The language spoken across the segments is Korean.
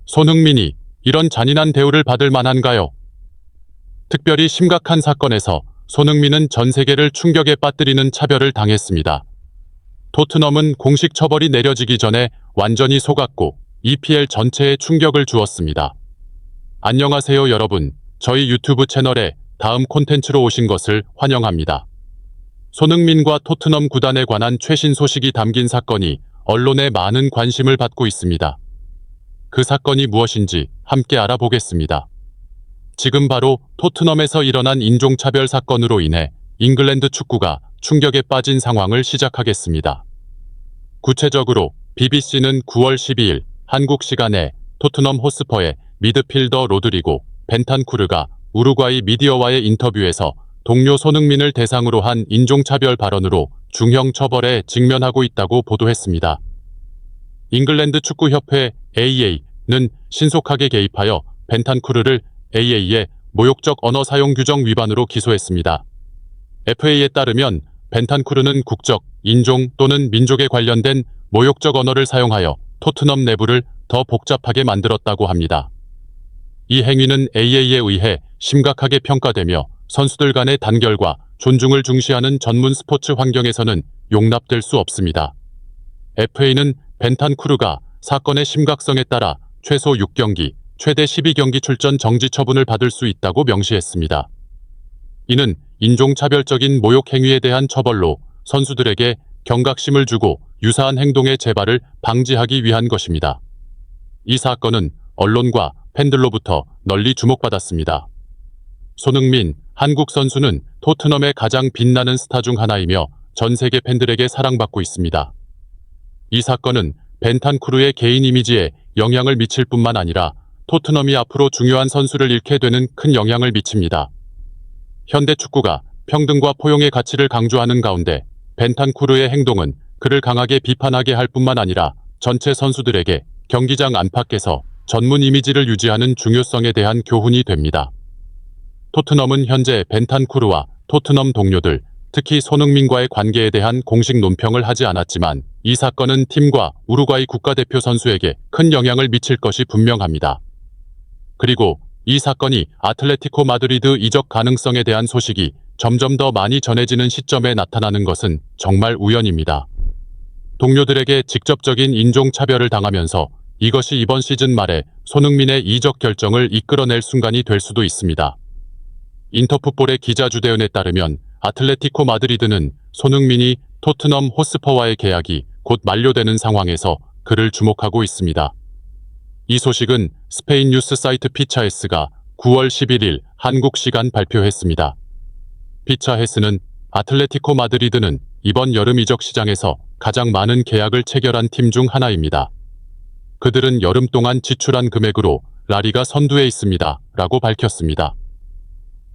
손흥민이 이런 잔인한 대우를 받을 만한가요? 특별히 심각한 사건에서 손흥민은 전 세계를 충격에 빠뜨리는 차별을 당했습니다. 토트넘은 공식 처벌이 내려지기 전에 완전히 속았고 EPL 전체에 충격을 주었습니다. 안녕하세요 여러분, 저희 유튜브 채널에 다음 콘텐츠로 오신 것을 환영합니다. 손흥민과 토트넘 구단에 관한 최신 소식이 담긴 사건이 언론의 많은 관심을 받고 있습니다. 그 사건이 무엇인지 함께 알아보겠습니다. 지금 바로 토트넘에서 일어난 인종차별 사건으로 인해 잉글랜드 축구가 충격에 빠진 상황을 시작하겠습니다. 구체적으로 BBC는 9월 12일 한국 시간에 토트넘 호스퍼의 미드필더 로드리고 벤탄쿠르가 우루과이 미디어와의 인터뷰에서 동료 손흥민을 대상으로 한 인종차별 발언으로 중형 처벌에 직면하고 있다고 보도했습니다. 잉글랜드 축구협회 AA는 신속하게 개입하여 벤탄쿠르를 AA의 모욕적 언어 사용 규정 위반으로 기소했습니다. FA에 따르면 벤탄쿠르는 국적, 인종 또는 민족에 관련된 모욕적 언어를 사용하여 토트넘 내부를 더 복잡하게 만들었다고 합니다. 이 행위는 AA에 의해 심각하게 평가되며 선수들 간의 단결과 존중을 중시하는 전문 스포츠 환경에서는 용납될 수 없습니다. FA는 벤탄쿠르가 사건의 심각성에 따라 최소 6경기, 최대 12경기 출전 정지 처분을 받을 수 있다고 명시했습니다. 이는 인종차별적인 모욕 행위에 대한 처벌로 선수들에게 경각심을 주고 유사한 행동의 재발을 방지하기 위한 것입니다. 이 사건은 언론과 팬들로부터 널리 주목받았습니다. 손흥민, 한국 선수는 토트넘의 가장 빛나는 스타 중 하나이며 전 세계 팬들에게 사랑받고 있습니다. 이 사건은 벤탄쿠르의 개인 이미지에 영향을 미칠 뿐만 아니라 토트넘이 앞으로 중요한 선수를 잃게 되는 큰 영향을 미칩니다. 현대 축구가 평등과 포용의 가치를 강조하는 가운데 벤탄쿠르의 행동은 그를 강하게 비판하게 할 뿐만 아니라 전체 선수들에게 경기장 안팎에서 전문 이미지를 유지하는 중요성에 대한 교훈이 됩니다. 토트넘은 현재 벤탄쿠르와 토트넘 동료들, 특히 손흥민과의 관계에 대한 공식 논평을 하지 않았지만 이 사건은 팀과 우루과이 국가대표 선수에게 큰 영향을 미칠 것이 분명합니다. 그리고 이 사건이 아틀레티코 마드리드 이적 가능성에 대한 소식이 점점 더 많이 전해지는 시점에 나타나는 것은 정말 우연입니다. 동료들에게 직접적인 인종차별을 당하면서 이것이 이번 시즌 말에 손흥민의 이적 결정을 이끌어낼 순간이 될 수도 있습니다. 인터풋볼의 기자 주대은에 따르면 아틀레티코 마드리드는 손흥민이 토트넘 호스퍼와의 계약이 곧 만료되는 상황에서 그를 주목하고 있습니다. 이 소식은 스페인 뉴스 사이트 피차헤스가 9월 11일 한국 시간 발표했습니다. 피차헤스는 아틀레티코 마드리드는 이번 여름 이적 시장에서 가장 많은 계약을 체결한 팀 중 하나입니다. 그들은 여름 동안 지출한 금액으로 라리가 선두에 있습니다. 라고 밝혔습니다.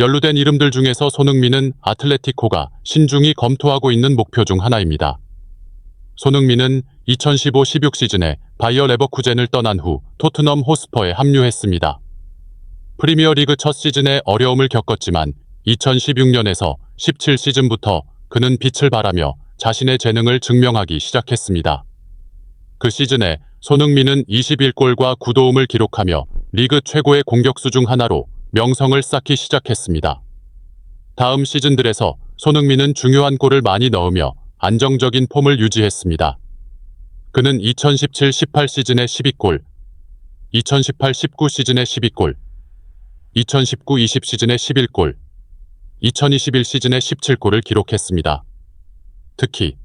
연루된 이름들 중에서 손흥민은 아틀레티코가 신중히 검토하고 있는 목표 중 하나입니다. 손흥민은 2015-16 시즌에 바이어 레버쿠젠을 떠난 후 토트넘 호스퍼에 합류했습니다. 프리미어리그 첫 시즌에 어려움을 겪었지만 2016년에서 17 시즌부터 그는 빛을 발하며 자신의 재능을 증명하기 시작했습니다. 그 시즌에 손흥민은 21골과 9도움을 기록하며 리그 최고의 공격수 중 하나로 명성을 쌓기 시작했습니다. 다음 시즌들에서 손흥민은 중요한 골을 많이 넣으며 안정적인 폼을 유지했습니다. 그는 2017-18 시즌에 12골, 2018-19 시즌에 12골, 2019-20 시즌에 11골, 2021 시즌에 17골을 기록했습니다. 특히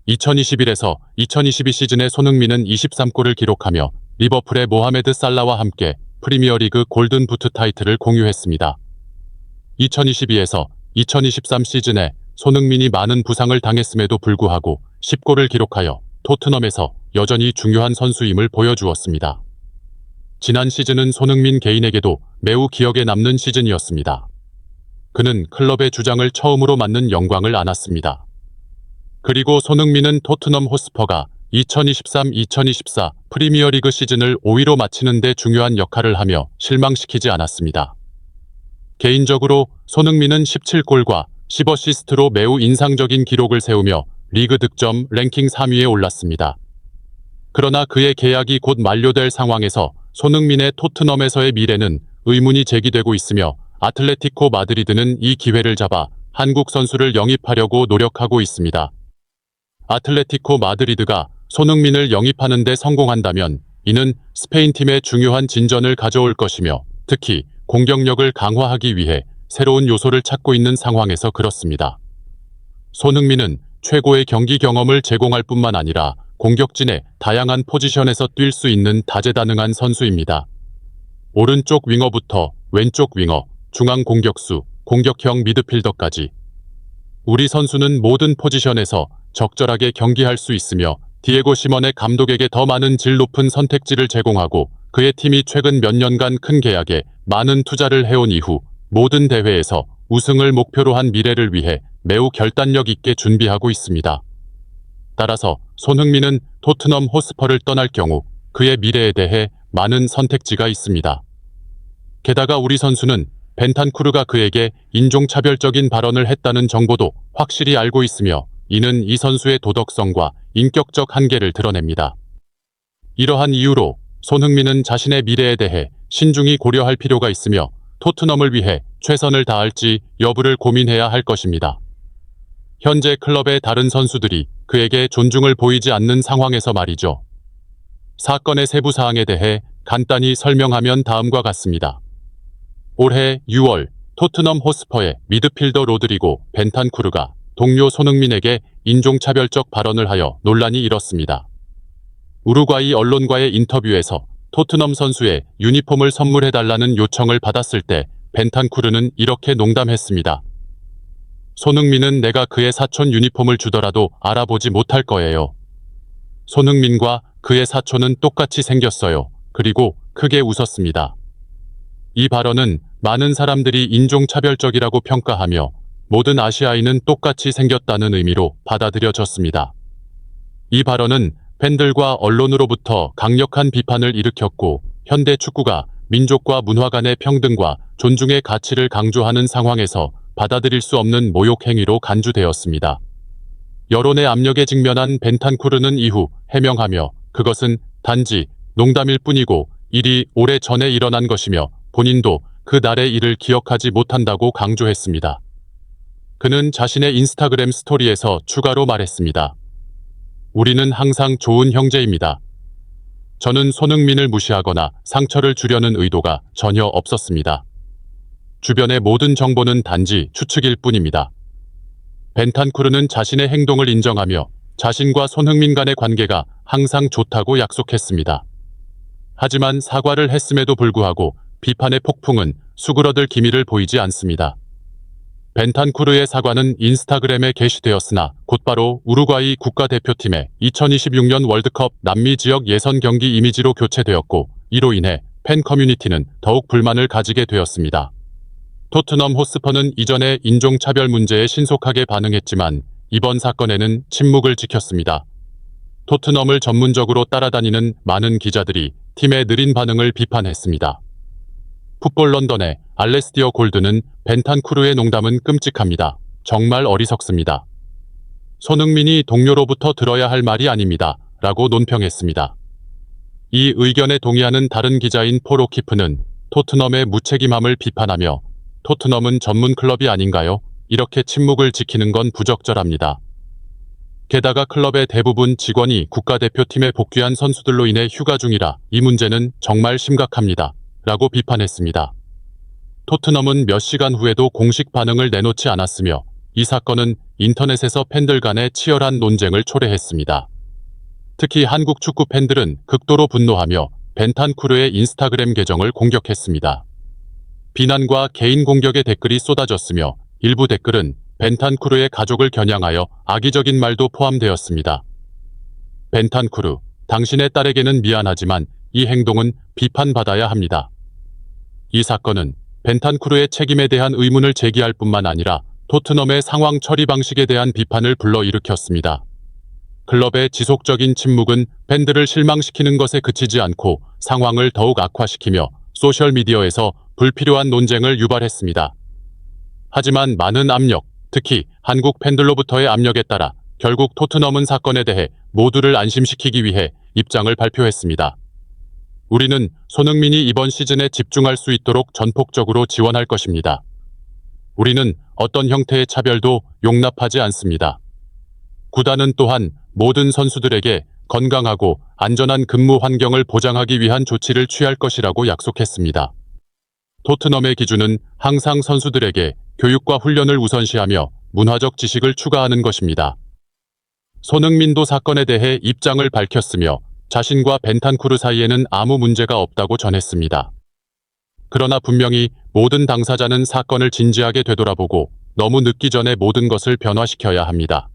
2021에서 2022 시즌에 손흥민은 23골을 기록하며 리버풀의 모하메드 살라와 함께 프리미어리그 골든 부트 타이틀을 공유했습니다. 2022에서 2023 시즌에 손흥민이 많은 부상을 당했음에도 불구하고 10골을 기록하여 토트넘에서 여전히 중요한 선수임을 보여주었습니다. 지난 시즌은 손흥민 개인에게도 매우 기억에 남는 시즌이었습니다. 그는 클럽의 주장을 처음으로 맡는 영광을 안았습니다. 그리고 손흥민은 토트넘 호스퍼가 2023-2024 프리미어리그 시즌을 5위로 마치는 데 중요한 역할을 하며 실망시키지 않았습니다. 개인적으로 손흥민은 17골과 10어시스트로 매우 인상적인 기록을 세우며 리그 득점 랭킹 3위에 올랐습니다. 그러나 그의 계약이 곧 만료될 상황에서 손흥민의 토트넘에서의 미래는 의문이 제기되고 있으며 아틀레티코 마드리드는 이 기회를 잡아 한국 선수를 영입하려고 노력하고 있습니다. 아틀레티코 마드리드가 손흥민을 영입하는 데 성공한다면 이는 스페인 팀의 중요한 진전을 가져올 것이며 특히 공격력을 강화하기 위해 새로운 요소를 찾고 있는 상황에서 그렇습니다. 손흥민은 최고의 경기 경험을 제공할 뿐만 아니라 공격진의 다양한 포지션에서 뛸 수 있는 다재다능한 선수입니다. 오른쪽 윙어부터 왼쪽 윙어, 중앙 공격수, 공격형 미드필더까지 우리 선수는 모든 포지션에서 적절하게 경기할 수 있으며 디에고 시몬의 감독에게 더 많은 질 높은 선택지를 제공하고 그의 팀이 최근 몇 년간 큰 계약에 많은 투자를 해온 이후 모든 대회에서 우승을 목표로 한 미래를 위해 매우 결단력 있게 준비하고 있습니다. 따라서 손흥민은 토트넘 호스퍼를 떠날 경우 그의 미래에 대해 많은 선택지가 있습니다. 게다가 우리 선수는 벤탄쿠르가 그에게 인종차별적인 발언을 했다는 정보도 확실히 알고 있으며 이는 이 선수의 도덕성과 인격적 한계를 드러냅니다. 이러한 이유로 손흥민은 자신의 미래에 대해 신중히 고려할 필요가 있으며 토트넘을 위해 최선을 다할지 여부를 고민해야 할 것입니다. 현재 클럽의 다른 선수들이 그에게 존중을 보이지 않는 상황에서 말이죠. 사건의 세부 사항에 대해 간단히 설명하면 다음과 같습니다. 올해 6월 토트넘 호스퍼의 미드필더 로드리고 벤탄쿠르가 동료 손흥민에게 인종차별적 발언을 하여 논란이 일었습니다. 우루과이 언론과의 인터뷰에서 토트넘 선수의 유니폼을 선물해달라는 요청을 받았을 때 벤탄쿠르는 이렇게 농담했습니다. 손흥민은 내가 그의 사촌 유니폼을 주더라도 알아보지 못할 거예요. 손흥민과 그의 사촌은 똑같이 생겼어요. 그리고 크게 웃었습니다. 이 발언은 많은 사람들이 인종차별적이라고 평가하며 모든 아시아인은 똑같이 생겼다는 의미로 받아들여졌습니다. 이 발언은 팬들과 언론으로부터 강력한 비판을 일으켰고 현대 축구가 민족과 문화 간의 평등과 존중의 가치를 강조하는 상황에서 받아들일 수 없는 모욕 행위로 간주되었습니다. 여론의 압력에 직면한 벤탄쿠르는 이후 해명하며 그것은 단지 농담일 뿐이고 일이 오래 전에 일어난 것이며 본인도 그 날의 일을 기억하지 못한다고 강조했습니다. 그는 자신의 인스타그램 스토리에서 추가로 말했습니다. 우리는 항상 좋은 형제입니다. 저는 손흥민을 무시하거나 상처를 주려는 의도가 전혀 없었습니다. 주변의 모든 정보는 단지 추측일 뿐입니다. 벤탄쿠르는 자신의 행동을 인정하며 자신과 손흥민 간의 관계가 항상 좋다고 약속했습니다. 하지만 사과를 했음에도 불구하고 비판의 폭풍은 수그러들 기미를 보이지 않습니다. 벤탄쿠르의 사과는 인스타그램에 게시되었으나 곧바로 우루과이 국가대표팀의 2026년 월드컵 남미 지역 예선 경기 이미지로 교체되었고 이로 인해 팬 커뮤니티는 더욱 불만을 가지게 되었습니다. 토트넘 호스퍼는 이전에 인종차별 문제에 신속하게 반응했지만 이번 사건에는 침묵을 지켰습니다. 토트넘을 전문적으로 따라다니는 많은 기자들이 팀의 느린 반응을 비판했습니다. 풋볼 런던의 알레스티어 골드는 벤탄쿠르의 농담은 끔찍합니다. 정말 어리석습니다. 손흥민이 동료로부터 들어야 할 말이 아닙니다. 라고 논평했습니다. 이 의견에 동의하는 다른 기자인 폴 오키프는 토트넘의 무책임함을 비판하며 토트넘은 전문 클럽이 아닌가요? 이렇게 침묵을 지키는 건 부적절합니다. 게다가 클럽의 대부분 직원이 국가대표팀에 복귀한 선수들로 인해 휴가 중이라 이 문제는 정말 심각합니다. 라고 비판했습니다. 토트넘은 몇 시간 후에도 공식 반응을 내놓지 않았으며 이 사건은 인터넷에서 팬들 간의 치열한 논쟁을 초래했습니다. 특히 한국 축구 팬들은 극도로 분노하며 벤탄쿠르의 인스타그램 계정을 공격했습니다. 비난과 개인 공격의 댓글이 쏟아졌으며 일부 댓글은 벤탄쿠르의 가족을 겨냥하여 악의적인 말도 포함되었습니다. 벤탄쿠르, 당신의 딸에게는 미안하지만 이 행동은 비판받아야 합니다. 이 사건은 벤탄쿠르의 책임에 대한 의문을 제기할 뿐만 아니라 토트넘의 상황 처리 방식에 대한 비판을 불러일으켰습니다. 클럽의 지속적인 침묵은 팬들을 실망시키는 것에 그치지 않고 상황을 더욱 악화시키며 소셜미디어에서 불필요한 논쟁을 유발했습니다. 하지만 많은 압력, 특히 한국 팬들로부터의 압력에 따라 결국 토트넘은 사건에 대해 모두를 안심시키기 위해 입장을 발표했습니다. 우리는 손흥민이 이번 시즌에 집중할 수 있도록 전폭적으로 지원할 것입니다. 우리는 어떤 형태의 차별도 용납하지 않습니다. 구단은 또한 모든 선수들에게 건강하고 안전한 근무 환경을 보장하기 위한 조치를 취할 것이라고 약속했습니다. 토트넘의 기준은 항상 선수들에게 교육과 훈련을 우선시하며 문화적 지식을 추가하는 것입니다. 손흥민도 사건에 대해 입장을 밝혔으며 자신과 벤탄쿠르 사이에는 아무 문제가 없다고 전했습니다. 그러나 분명히 모든 당사자는 사건을 진지하게 되돌아보고 너무 늦기 전에 모든 것을 변화시켜야 합니다.